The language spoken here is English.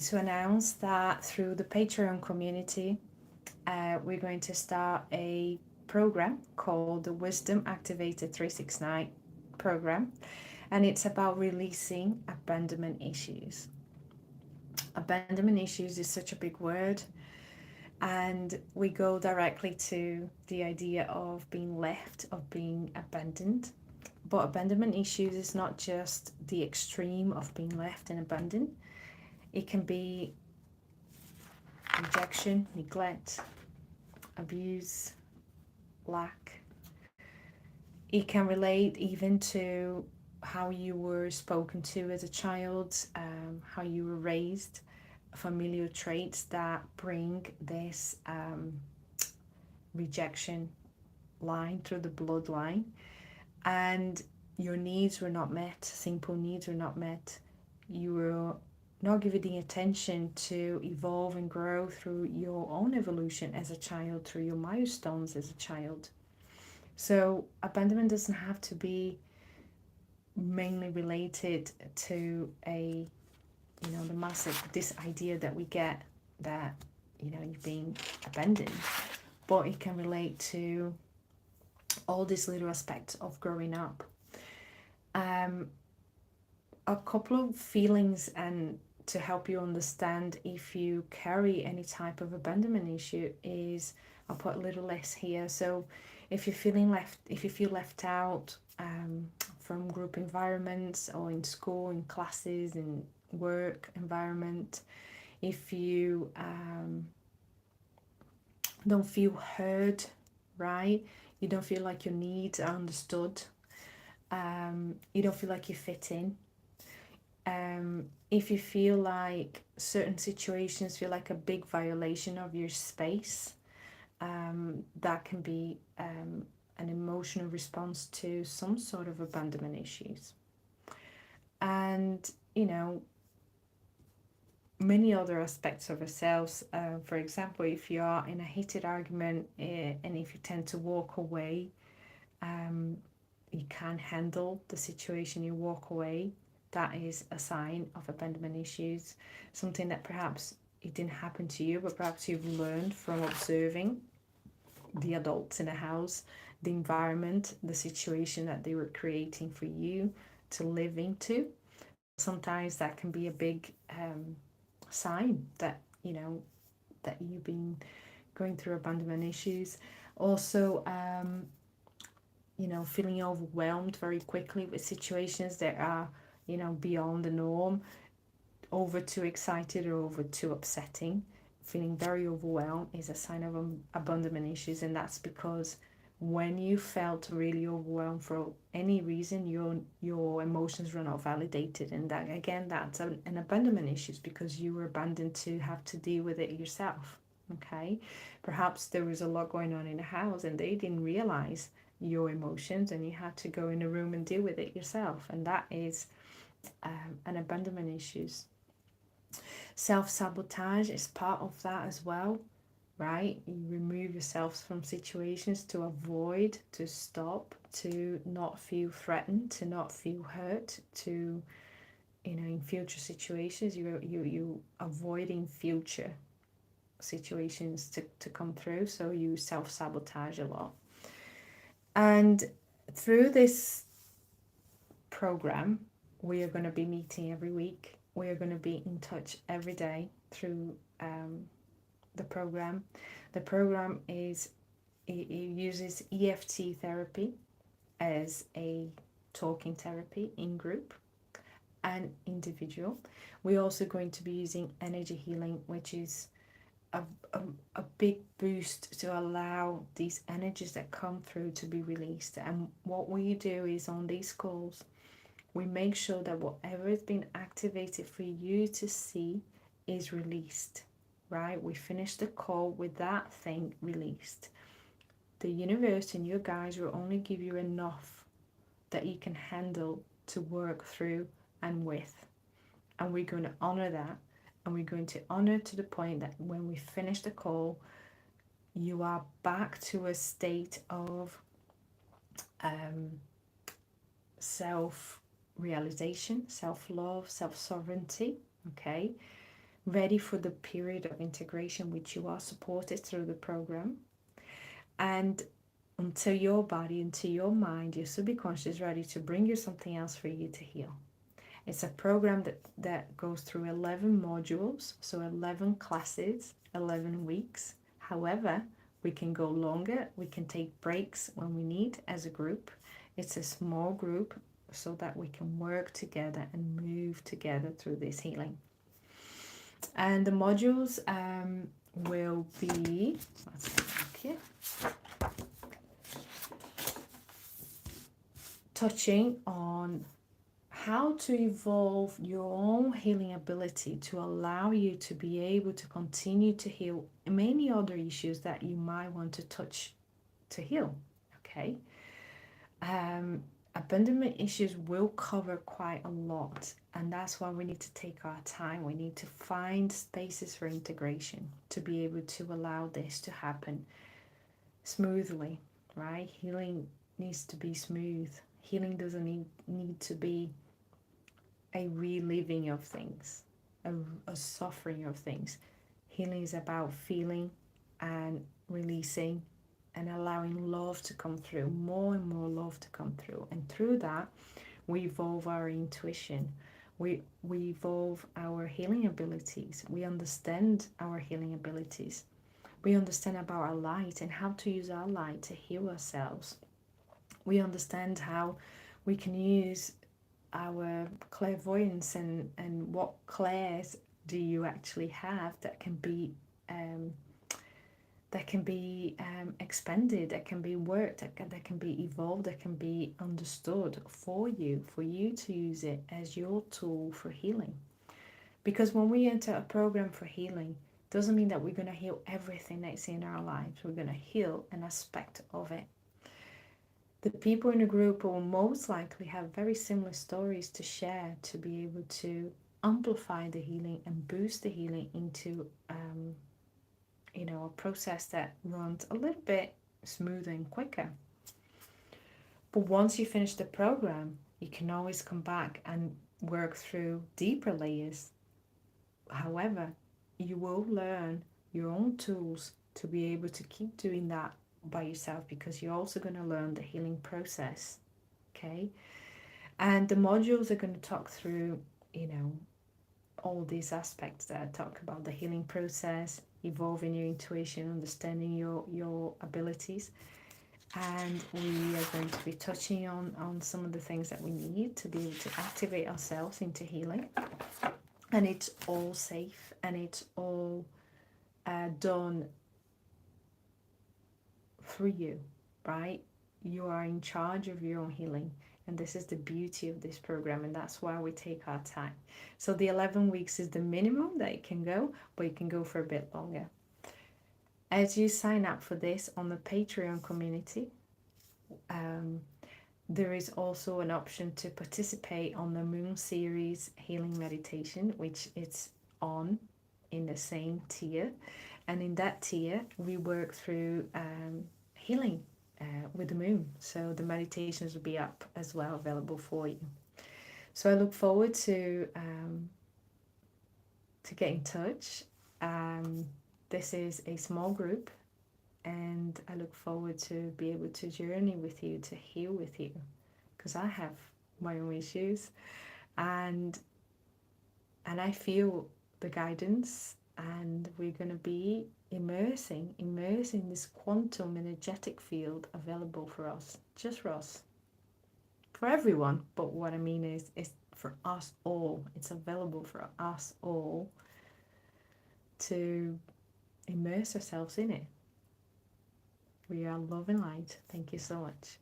to announce that through the Patreon community, we're going to start a program called the Wisdom Activator 369 program, and it's about releasing abandonment issues. Abandonment issues is such a big word, and we go directly to the idea of being left, of being abandoned. But abandonment issues is not just the extreme of being left and abandoned. It can be rejection, neglect, abuse, lack. It can relate even to how you were spoken to as a child, how you were raised, familiar traits that bring this rejection line through the bloodline, and your needs were not met, simple needs were not met. You were not given the attention to evolve and grow through your own evolution as a child, through your milestones as a child. So abandonment doesn't have to be mainly related to the massive, this idea that we get that, you're being abandoned, but it can relate to all these little aspects of growing up. A couple of feelings, and to help you understand if you carry any type of abandonment issue, is I'll put a little list here. So if you feel left out from group environments, or in school, in classes, in work environment, if you don't feel heard, right? You don't feel like your needs are understood. You don't feel like you fit in. If you feel like certain situations feel like a big violation of your space, that can be an emotional response to some sort of abandonment issues. And, many other aspects of ourselves. For example, if you are in a heated argument, and if you tend to walk away, you can't handle the situation, you walk away, that is a sign of abandonment issues. Something that perhaps it didn't happen to you, but perhaps you've learned from observing the adults in the house, the environment, the situation that they were creating for you to live into. Sometimes that can be a big sign that that you've been going through abandonment issues. Also, feeling overwhelmed very quickly with situations that are beyond the norm, over too excited or over too upsetting. Feeling very overwhelmed is a sign of abandonment issues, and that's because when you felt really overwhelmed for any reason, your emotions were not validated, and that again, that's an abandonment issues, because you were abandoned to have to deal with it yourself. Okay, perhaps there was a lot going on in the house and they didn't realize your emotions, and you had to go in a room and deal with it yourself, and that is an abandonment issues. Self-sabotage is part of that as well, right? You remove yourself from situations to avoid, to stop, to not feel threatened, to not feel hurt, to in future situations you avoiding future situations to come through, so you self-sabotage a lot. And through this program, we are going to be meeting every week. We are going to be in touch every day through the program. The program it uses EFT therapy as a talking therapy in group and individual. We're also going to be using energy healing, which is a big boost to allow these energies that come through to be released. And what we do is, on these calls, we make sure that whatever has been activated for you to see is released, right? We finish the call with that thing released. The universe and your guides will only give you enough that you can handle to work through and with. And we're going to honor that. And we're going to honor to the point that when we finish the call, you are back to a state of self-realization, self-love, self-sovereignty, okay? ready for the period of integration, which you are supported through the program. And until your body, until your mind, your subconscious is ready to bring you something else for you to heal. It's a program that goes through 11 modules, so 11 classes, 11 weeks. However, we can go longer, we can take breaks when we need as a group. It's a small group so that we can work together and move together through this healing. And the modules will be, let's have a look here, touching on how to evolve your own healing ability to allow you to be able to continue to heal many other issues that you might want to touch to heal. Okay. Abandonment issues will cover quite a lot, and that's why we need to take our time. We need to find spaces for integration to be able to allow this to happen smoothly, right? Healing needs to be smooth. Healing doesn't need to be a reliving of things, a suffering of things. Healing is about feeling and releasing and allowing love to come through, more and more love to come through. And through that, we evolve our intuition. We evolve our healing abilities. We understand our healing abilities. We understand about our light and how to use our light to heal ourselves. We understand how we can use our clairvoyance and what clairs do you actually have that can be expanded, that can be worked, that can be evolved, that can be understood for you to use it as your tool for healing. Because when we enter a program for healing, doesn't mean that we're going to heal everything that's in our lives. We're going to heal an aspect of it. The people in the group will most likely have very similar stories to share to be able to amplify the healing and boost the healing into a process that runs a little bit smoother and quicker. But once you finish the program, you can always come back and work through deeper layers. However, you will learn your own tools to be able to keep doing that by yourself, because you're also going to learn the healing process. Okay, and the modules are going to talk through all these aspects that I talk about: the healing process, evolving your intuition, understanding your abilities. And we are going to be touching on some of the things that we need to be able to activate ourselves into healing. And it's all safe, and it's all done through you, right? You are in charge of your own healing. And this is the beauty of this program, and that's why we take our time. So the 11 weeks is the minimum that it can go, but it can go for a bit longer. As you sign up for this on the Patreon community, there is also an option to participate on the Moon Series Healing Meditation, which it's on in the same tier. And in that tier, we work through healing with the moon. So the meditations will be up as well, available for you. So I look forward to get in touch. This is a small group, and I look forward to be able to journey with you, to heal with you, because I have my own issues, and I feel the guidance, and we're going to be immersing this quantum energetic field available for us, just for us, for everyone. But what I mean is for us all. It's available for us all to immerse ourselves in it. We are love and light. Thank you so much.